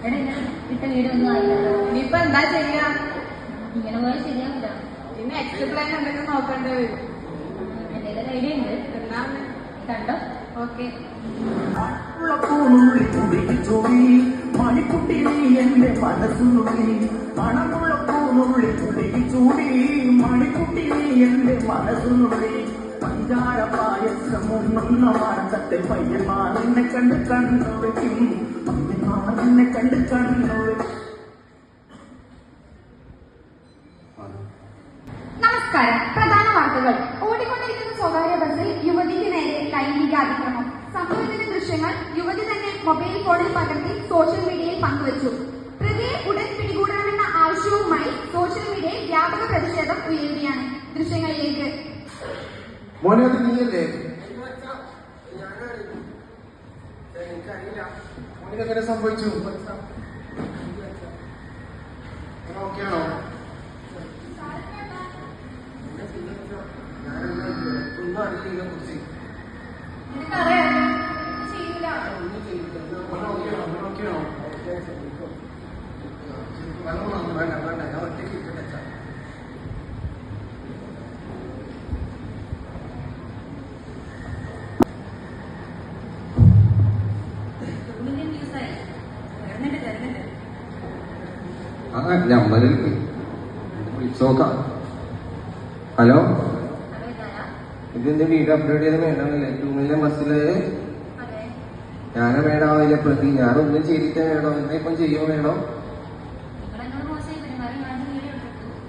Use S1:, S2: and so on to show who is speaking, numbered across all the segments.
S1: ഇട്ട വീടൊന്നും ആയില്ലല്ലോ.
S2: ഇനിയിപ്പോ എന്താ ചെയ്യാ?
S1: ഇങ്ങനെ പോയാൽ ശരിയാവില്ല.
S2: പിന്നെ എക്സ്ട്രാ പ്ലാൻ എന്തെങ്കിലും നോക്കേണ്ടി വരും.
S1: എന്റെ ഐഡിയ ഉണ്ട്.
S2: എന്നാ
S1: കണ്ടോ?
S2: ഓക്കെ.
S3: മണിക്കുട്ടി നീ എന്റെ മനസ്സുനുള്ളി മണമുള്ള പൂനുള്ളി കുടിയിൽ ചൂടി മണിക്കുട്ടി നീ എന്റെ മനസ്സുനുള്ളി പഞ്ചാര പായസം ഒന്നൊന്ന വാർത്തത്തെ പയ്യന്മാർ എന്നെ കണ്ട് കണ്ണു വയ്ക്കും പയ്യന്മാർ എന്നെ കണ്ട് കണ്ണു വയ്ക്കും.
S4: നമസ്കാരം. പ്രധാന വാർത്തകൾ. ഓടിക്കൊണ്ടിരിക്കുന്ന സ്വകാര്യ ബസ്സിൽ യുവതിക്ക് നേരെ ലൈംഗിക അതിക്രമം. സംഭവത്തിന്റെ ദൃശ്യങ്ങൾ യുവതി തന്നെ മൊബൈൽ ഫോണിൽ പകർത്തി സോഷ്യൽ മീഡിയയിൽ പങ്കുവച്ചു. പ്രതിയെ ഉടൻ പിടികൂടണമെന്ന ആവശ്യവുമായി സോഷ്യൽ മീഡിയയിൽ വ്യാപക പ്രതിഷേധം ഉയരുകയാണ്. ദൃശ്യങ്ങളിലേക്ക്.
S5: സംഭവിച്ചു ഓക്കെയാണോ? ഒന്നും അറിയില്ല കുറിച്ച് വേണ്ട വേണ്ട ഞാൻ ഒറ്റയ്ക്ക് ഇട്ടിട്ടാ. നമ്പറിൽ വിളിച്ചോക്കാം. ഹലോ, ഇതെന്റെ വീട് അപ്ലോഡ് ചെയ്ത് വേണമെന്നില്ലേ? 2 ബസ്സില് ഞാനാ വേണമാവില്ല പ്രതി. ഞാനൊന്നും ചെയ്തിട്ടേ വേണോ? എന്താ ഇപ്പം ചെയ്യോ വേണോ?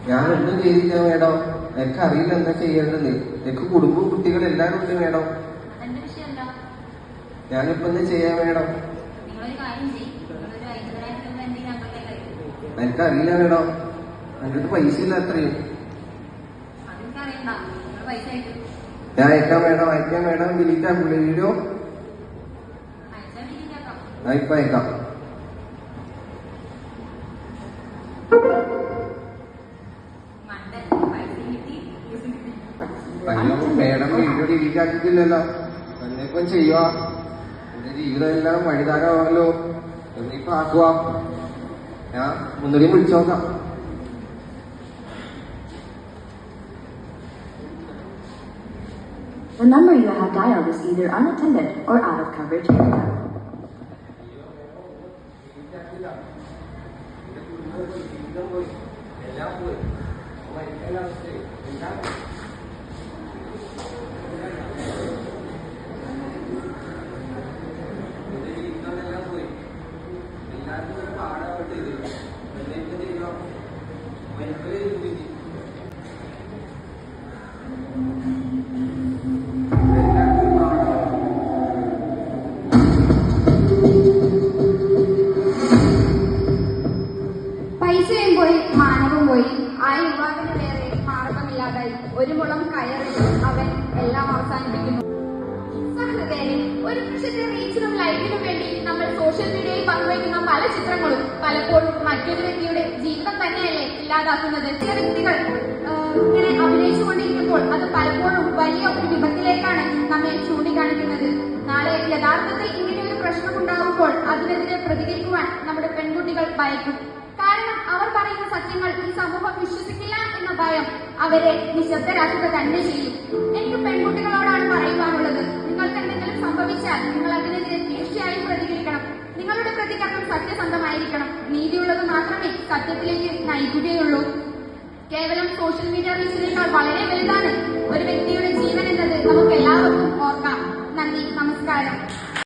S5: ഞാനൊന്നും ചെയ്തിട്ടാ വേണോ? എനിക്കറിയില്ല എന്താ ചെയ്യേണ്ടത്. എനിക്ക് കുടുംബവും കുട്ടികളും എല്ലാവരും ഉണ്ട് വേണോ? ഞാനിപ്പോ എന്താ ചെയ്യാൻ വേണം? എനിക്കറിയില്ല വേണോ? എൻ്റെ അടുത്ത് പൈസ ഇല്ല അത്രയും. ഞാൻ അയക്കാൻ വേണം ഡിലീറ്റ് ആക്കൂലേ വീഡിയോ? ഇപ്പൊ അയക്കാം. അയ്യോ മേഡം വീഡിയോ ഡിലീറ്റ് ആക്കിയിട്ടില്ലല്ലോ. എന്നിപ്പം ചെയ്യുക. എന്റെ ജീവിതം എല്ലാം വഴിതാരമാണല്ലോ. എന്നിപ്പോ ആക്കുക. ഞാൻ മുന്നോട്ട് വിളിച്ചോക്കാം.
S6: The number you have dialed is either unattended or out of coverage area.
S4: പൈസയും പോയി, മാനവും പോയി. ആ യുവാവിന് വേറെ മാർഗമില്ലാതായി. ഒരു മുളം കയറി അവൻ എല്ലാം അവസാനിപ്പിക്കുന്നു. സഹൃദയരെ, ഒരു നിമിഷത്തെ റീച്ചിനും ലൈക്കിനും വേണ്ടി നമ്മൾ സോഷ്യൽ മീഡിയയിൽ പങ്കുവയ്ക്കുന്ന പല ചിത്രങ്ങളും പലപ്പോഴും മറ്റൊരു വ്യക്തിയുടെ ജീവിതം തന്നെയല്ലേ ഇല്ലാതാക്കുന്നത്. ചില വ്യക്തികൾ ഇങ്ങനെ അഭിനയിച്ചുകൊണ്ടിരിക്കുമ്പോൾ അത് പലപ്പോഴും വലിയ ഒരു വിപത്തിലേക്കാണ് നമ്മെ ചൂണ്ടിക്കാണിക്കുന്നത്. നാളെ യഥാർത്ഥത്തിൽ ഇങ്ങനെയൊരു പ്രശ്നമുണ്ടാകുമ്പോൾ അതിനെതിരെ പ്രതികരിക്കുവാൻ നമ്മുടെ പെൺകുട്ടികൾ ഭയക്കും. കാരണം അവർ പറയുന്ന സത്യങ്ങൾ ഈ സമൂഹം വിശ്വസിക്കില്ല എന്ന ഭയം അവരെ നിശബ്ദരാക്കുക തന്നെ ചെയ്യും. എനിക്ക് പെൺകുട്ടികളോടാണ് പറയുവാനുള്ളത്, നിങ്ങൾക്ക് എന്തെങ്കിലും സംഭവിച്ചാൽ നിങ്ങൾ അതിനെതിരെ തീർച്ചയായും പ്രതികരിക്കണം. നിങ്ങളുടെ പ്രതികരണം സത്യസന്ധമായിരിക്കണം. നീതിയുള്ളത് മാത്രമേ സത്യത്തിലേക്ക് നയിക്കുകയുള്ളൂ. കേവലം സോഷ്യൽ മീഡിയ റീച്ചിനേക്കാൾ വളരെ വലുതാണ് ഒരു വ്യക്തിയുടെ ജീവൻ എന്നത്.